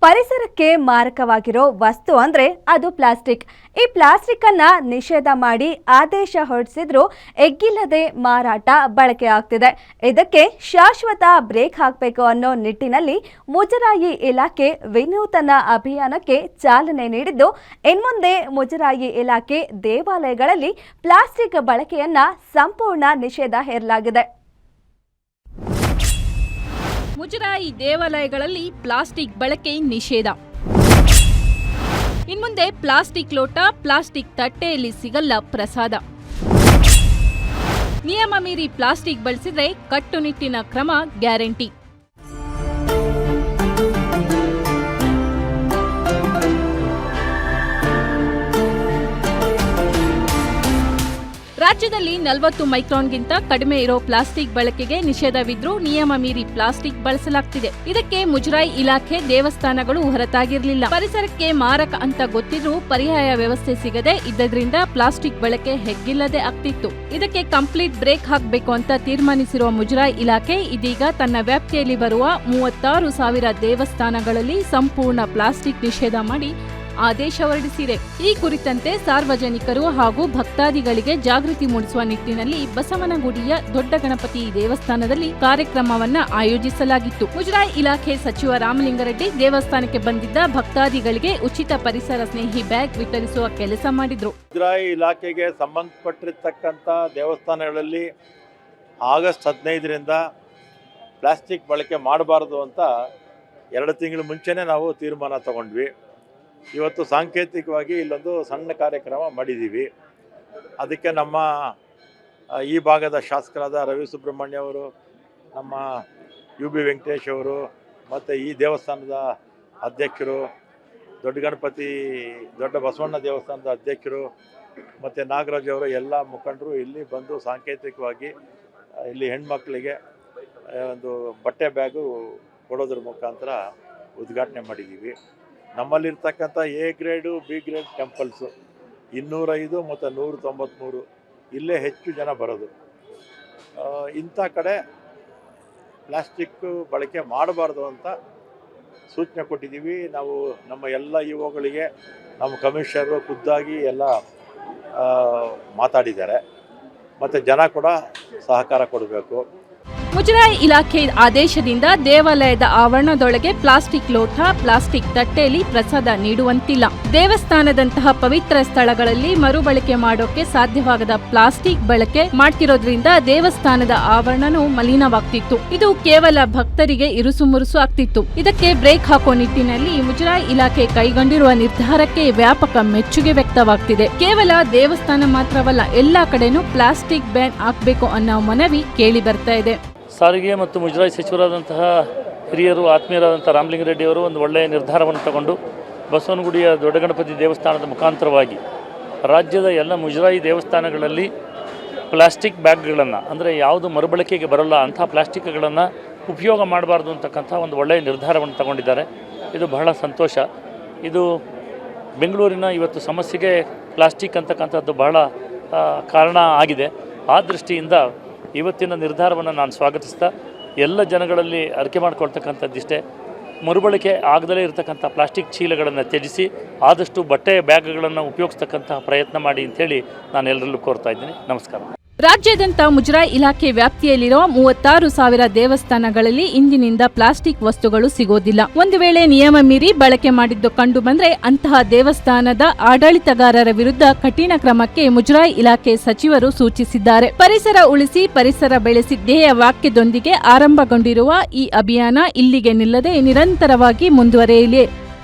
ಪರಿಸರಕ್ಕೆ ಮಾರಕವಾಗಿರೋ ವಸ್ತು ಅಂದ್ರೆ ಅದು ಪ್ಲಾಸ್ಟಿಕ್. ಈ ಪ್ಲಾಸ್ಟಿಕ್ ಅನ್ನ ನಿಷೇಧ ಮಾಡಿ ಆದೇಶ ಹೊರಡಿಸಿದ್ರು ಎಗ್ಗಿಲ್ಲದೆ ಮಾರಾಟ ಬಳಕೆ ಆಗ್ತಿದೆ. ಇದಕ್ಕೆ ಶಾಶ್ವತ ಬ್ರೇಕ್ ಹಾಕಬೇಕು ಅನ್ನೋ ನಿಟ್ಟಿನಲ್ಲಿ ಮುಜರಾಯಿ ಇಲಾಖೆ ವಿನೂತನ ಅಭಿಯಾನಕ್ಕೆ ಚಾಲನೆ ನೀಡಿದ್ದು, ಇನ್ಮುಂದೆ ಮುಜರಾಯಿ ಇಲಾಖೆ ದೇವಾಲಯಗಳಲ್ಲಿ ಪ್ಲಾಸ್ಟಿಕ್ ಬಳಕೆಯನ್ನ ಸಂಪೂರ್ಣ ನಿಷೇಧ ಹೇರಲಾಗಿದೆ. ಮುಜರಾಯಿ ದೇವಾಲಯಗಳಲ್ಲಿ ಪ್ಲಾಸ್ಟಿಕ್ ಬಳಕೆ ನಿಷೇಧ. ಇನ್ಮುಂದೆ ಪ್ಲಾಸ್ಟಿಕ್ ಲೋಟ, ಪ್ಲಾಸ್ಟಿಕ್ ತಟ್ಟೆಯಲ್ಲಿ ಸಿಗಲ್ಲ ಪ್ರಸಾದ. ನಿಯಮ ಮೀರಿ ಪ್ಲಾಸ್ಟಿಕ್ ಬಳಸಿದ್ರೆ ಕಟ್ಟುನಿಟ್ಟಿನ ಕ್ರಮ ಗ್ಯಾರಂಟಿ. ರಾಜ್ಯದಲ್ಲಿ 40 ಮೈಕ್ರಾನ್ಗಿಂತ ಕಡಿಮೆ ಇರೋ ಪ್ಲಾಸ್ಟಿಕ್ ಬಳಕೆಗೆ ನಿಷೇಧವಿದ್ರೂ ನಿಯಮ ಮೀರಿ ಪ್ಲಾಸ್ಟಿಕ್ ಬಳಸಲಾಗ್ತಿದೆ. ಇದಕ್ಕೆ ಮುಜರಾಯಿ ಇಲಾಖೆ, ದೇವಸ್ಥಾನಗಳು ಹೊರತಾಗಿರಲಿಲ್ಲ. ಪರಿಸರಕ್ಕೆ ಮಾರಕ ಅಂತ ಗೊತ್ತಿದ್ರೂ ಪರ್ಯಾಯ ವ್ಯವಸ್ಥೆ ಸಿಗದೆ ಇದ್ದರಿಂದ ಪ್ಲಾಸ್ಟಿಕ್ ಬಳಕೆ ಹೆಗ್ಗಿಲ್ಲದೆ ಆಗ್ತಿತ್ತು. ಇದಕ್ಕೆ ಕಂಪ್ಲೀಟ್ ಬ್ರೇಕ್ ಹಾಕಬೇಕು ಅಂತ ತೀರ್ಮಾನಿಸಿರುವ ಮುಜರಾಯಿ ಇಲಾಖೆ ಇದೀಗ ತನ್ನ ವ್ಯಾಪ್ತಿಯಲ್ಲಿ ಬರುವ 36,000 ದೇವಸ್ಥಾನಗಳಲ್ಲಿ ಸಂಪೂರ್ಣ ಪ್ಲಾಸ್ಟಿಕ್ ನಿಷೇಧ ಮಾಡಿ ಆದೇಶ ಹೊರಡಿಸಿದೆ. ಈ ಕುರಿತಂತೆ ಸಾರ್ವಜನಿಕರು ಹಾಗೂ ಭಕ್ತಾದಿಗಳಿಗೆ ಜಾಗೃತಿ ಮೂಡಿಸುವ ನಿಟ್ಟಿನಲ್ಲಿ ಬಸವನಗುಡಿಯ ದೊಡ್ಡ ಗಣಪತಿ ದೇವಸ್ಥಾನದಲ್ಲಿ ಕಾರ್ಯಕ್ರಮವನ್ನ ಆಯೋಜಿಸಲಾಗಿತ್ತು. ಮುಜರಾಯಿ ಇಲಾಖೆ ಸಚಿವ ರಾಮಲಿಂಗಾರೆಡ್ಡಿ ದೇವಸ್ಥಾನಕ್ಕೆ ಬಂದಿದ್ದ ಭಕ್ತಾದಿಗಳಿಗೆ ಉಚಿತ ಪರಿಸರ ಸ್ನೇಹಿ ಬ್ಯಾಗ್ ವಿತರಿಸುವ ಕೆಲಸ ಮಾಡಿದ್ರು. ಮುಜರಾಯಿ ಇಲಾಖೆಗೆ ಸಂಬಂಧಪಟ್ಟಿರ್ತಕ್ಕಂಥ ದೇವಸ್ಥಾನಗಳಲ್ಲಿ ಆಗಸ್ಟ್ 15ರಿಂದ ಪ್ಲಾಸ್ಟಿಕ್ ಬಳಕೆ ಮಾಡಬಾರದು ಅಂತ 2 ತಿಂಗಳ ಮುಂಚೆನೇ ನಾವು ತೀರ್ಮಾನ ತಗೊಂಡ್ವಿ. ಇವತ್ತು ಸಾಂಕೇತಿಕವಾಗಿ ಇಲ್ಲೊಂದು ಸಣ್ಣ ಕಾರ್ಯಕ್ರಮ ಮಾಡಿದ್ದೀವಿ. ಅದಕ್ಕೆ ನಮ್ಮ ಈ ಭಾಗದ ಶಾಸಕರಾದ ರವಿ ಸುಬ್ರಹ್ಮಣ್ಯ ಅವರು, ನಮ್ಮ UB ವೆಂಕಟೇಶ್ ಅವರು, ಮತ್ತು ಈ ದೇವಸ್ಥಾನದ ಅಧ್ಯಕ್ಷರು, ದೊಡ್ಡ ಬಸವಣ್ಣ ದೇವಸ್ಥಾನದ ಅಧ್ಯಕ್ಷರು ಮತ್ತು ನಾಗರಾಜ್ ಅವರು ಎಲ್ಲ ಮುಖಂಡರು ಇಲ್ಲಿ ಬಂದು ಸಾಂಕೇತಿಕವಾಗಿ ಇಲ್ಲಿ ಹೆಣ್ಮಕ್ಳಿಗೆ ಒಂದು ಬಟ್ಟೆ ಬ್ಯಾಗು ಕೊಡೋದ್ರ ಮುಖಾಂತರ ಉದ್ಘಾಟನೆ ಮಾಡಿದ್ದೀವಿ. ನಮ್ಮಲ್ಲಿರ್ತಕ್ಕಂಥ A grade, B grade temples 205 ಮತ್ತು 193 ಇಲ್ಲೇ ಹೆಚ್ಚು ಜನ ಬರೋದು. ಇಂಥ ಕಡೆ ಪ್ಲಾಸ್ಟಿಕ್ಕು ಬಳಕೆ ಮಾಡಬಾರ್ದು ಅಂತ ಸೂಚನೆ ಕೊಟ್ಟಿದ್ದೀವಿ. ನಾವು ನಮ್ಮ ಎಲ್ಲ ಯುವಗಳಿಗೆ ನಮ್ಮ ಕಮಿಷನರು ಖುದ್ದಾಗಿ ಎಲ್ಲ ಮಾತಾಡಿದ್ದಾರೆ. ಮತ್ತು ಜನ ಕೂಡ ಸಹಕಾರ ಕೊಡಬೇಕು. ಮುಜರಾಯಿ ಇಲಾಖೆ ಆದೇಶದಿಂದ ದೇವಾಲಯದ ಆವರಣದೊಳಗೆ ಪ್ಲಾಸ್ಟಿಕ್ ಲೋಟ, ಪ್ಲಾಸ್ಟಿಕ್ ತಟ್ಟೆಯಲ್ಲಿ ಪ್ರಸಾದ ನೀಡುವಂತಿಲ್ಲ. ದೇವಸ್ಥಾನದಂತಹ ಪವಿತ್ರ ಸ್ಥಳಗಳಲ್ಲಿ ಮರುಬಳಕೆ ಮಾಡೋಕೆ ಸಾಧ್ಯವಾಗದ ಪ್ಲಾಸ್ಟಿಕ್ ಬಳಕೆ ಮಾಡ್ತಿರೋದ್ರಿಂದ ದೇವಸ್ಥಾನದ ಆವರಣನೂ ಮಲಿನವಾಗ್ತಿತ್ತು. ಇದು ಕೇವಲ ಭಕ್ತರಿಗೆ ಇರುಸುಮುರುಸು ಆಗ್ತಿತ್ತು. ಇದಕ್ಕೆ ಬ್ರೇಕ್ ಹಾಕೋ ನಿಟ್ಟಿನಲ್ಲಿ ಮುಜರಾಯಿ ಇಲಾಖೆ ಕೈಗೊಂಡಿರುವ ನಿರ್ಧಾರಕ್ಕೆ ವ್ಯಾಪಕ ಮೆಚ್ಚುಗೆ ವ್ಯಕ್ತವಾಗ್ತಿದೆ. ಕೇವಲ ದೇವಸ್ಥಾನ ಮಾತ್ರವಲ್ಲ, ಎಲ್ಲಾ ಕಡೆನೂ ಪ್ಲಾಸ್ಟಿಕ್ ಬ್ಯಾನ್ ಹಾಕಬೇಕು ಅನ್ನೋ ಮನವಿ ಕೇಳಿ ಬರ್ತಾ ಇದೆ. ಸಾರಿಗೆ ಮತ್ತು ಮುಜರಾಯಿ ಸಚಿವರಾದಂತಹ ಹಿರಿಯರು, ಆತ್ಮೀಯರಾದಂಥ ರಾಮಲಿಂಗಾರೆಡ್ಡಿ ಅವರು ಒಂದು ಒಳ್ಳೆಯ ನಿರ್ಧಾರವನ್ನು ತಗೊಂಡು ಬಸವನಗುಡಿಯ ದೊಡ್ಡ ಗಣಪತಿ ದೇವಸ್ಥಾನದ ಮುಖಾಂತರವಾಗಿ ರಾಜ್ಯದ ಎಲ್ಲ ಮುಜರಾಯಿ ದೇವಸ್ಥಾನಗಳಲ್ಲಿ ಪ್ಲಾಸ್ಟಿಕ್ ಬ್ಯಾಗ್ಗಳನ್ನು, ಅಂದರೆ ಯಾವುದು ಮರುಬಳಕೆಗೆ ಬರೋಲ್ಲ ಅಂಥ ಪ್ಲಾಸ್ಟಿಕ್ಗಳನ್ನು ಉಪಯೋಗ ಮಾಡಬಾರ್ದು ಅಂತಕ್ಕಂಥ ಒಂದು ಒಳ್ಳೆಯ ನಿರ್ಧಾರವನ್ನು ತಗೊಂಡಿದ್ದಾರೆ. ಇದು ಬಹಳ ಸಂತೋಷ. ಇದು ಬೆಂಗಳೂರಿನ ಇವತ್ತು ಸಮಸ್ಯೆಗೆ ಪ್ಲಾಸ್ಟಿಕ್ ಅಂತಕ್ಕಂಥದ್ದು ಬಹಳ ಕಾರಣ ಆಗಿದೆ. ಆ ದೃಷ್ಟಿಯಿಂದ ಇವತ್ತಿನ ನಿರ್ಧಾರವನ್ನು ನಾನು ಸ್ವಾಗತಿಸ್ತಾ ಎಲ್ಲ ಜನಗಳಲ್ಲಿ ಅರಿಕೆ ಮಾಡ್ಕೊಳ್ತಕ್ಕಂಥದ್ದಿಷ್ಟೇ, ಮರುಬಳಕೆ ಆಗದಲೇ ಇರತಕ್ಕಂಥ ಪ್ಲಾಸ್ಟಿಕ್ ಚೀಲಗಳನ್ನು ತ್ಯಜಿಸಿ ಆದಷ್ಟು ಬಟ್ಟೆ ಬ್ಯಾಗ್ಗಳನ್ನು ಉಪಯೋಗಿಸ್ತಕ್ಕಂಥ ಪ್ರಯತ್ನ ಮಾಡಿ ಅಂಥೇಳಿ ನಾನು ಎಲ್ಲರಲ್ಲೂ ಕೋರ್ತಾ ಇದ್ದೀನಿ. ನಮಸ್ಕಾರ. ರಾಜ್ಯಾದ್ಯಂತ ಮುಜರಾಯಿ ಇಲಾಖೆ ವ್ಯಾಪ್ತಿಯಲ್ಲಿರುವ 36,000 ದೇವಸ್ಥಾನಗಳಲ್ಲಿ ಇಂದಿನಿಂದ ಪ್ಲಾಸ್ಟಿಕ್ ವಸ್ತುಗಳು ಸಿಗೋದಿಲ್ಲ. ಒಂದು ವೇಳೆ ನಿಯಮ ಮೀರಿ ಬಳಕೆ ಮಾಡಿದ್ದು ಕಂಡು ಬಂದ್ರೆ ಅಂತಹ ದೇವಸ್ಥಾನದ ಆಡಳಿತಗಾರರ ವಿರುದ್ಧ ಕಠಿಣ ಕ್ರಮಕ್ಕೆ ಮುಜರಾಯಿ ಇಲಾಖೆ ಸಚಿವರು ಸೂಚಿಸಿದ್ದಾರೆ. ಪರಿಸರ ಉಳಿಸಿ, ಪರಿಸರ ಬೆಳೆಸಿ ಧ್ಯೇಯ ವಾಕ್ಯದೊಂದಿಗೆ ಆರಂಭಗೊಂಡಿರುವ ಈ ಅಭಿಯಾನ ಇಲ್ಲಿಗೆ ನಿಲ್ಲದೆ ನಿರಂತರವಾಗಿ ಮುಂದುವರೆಯಲಿ.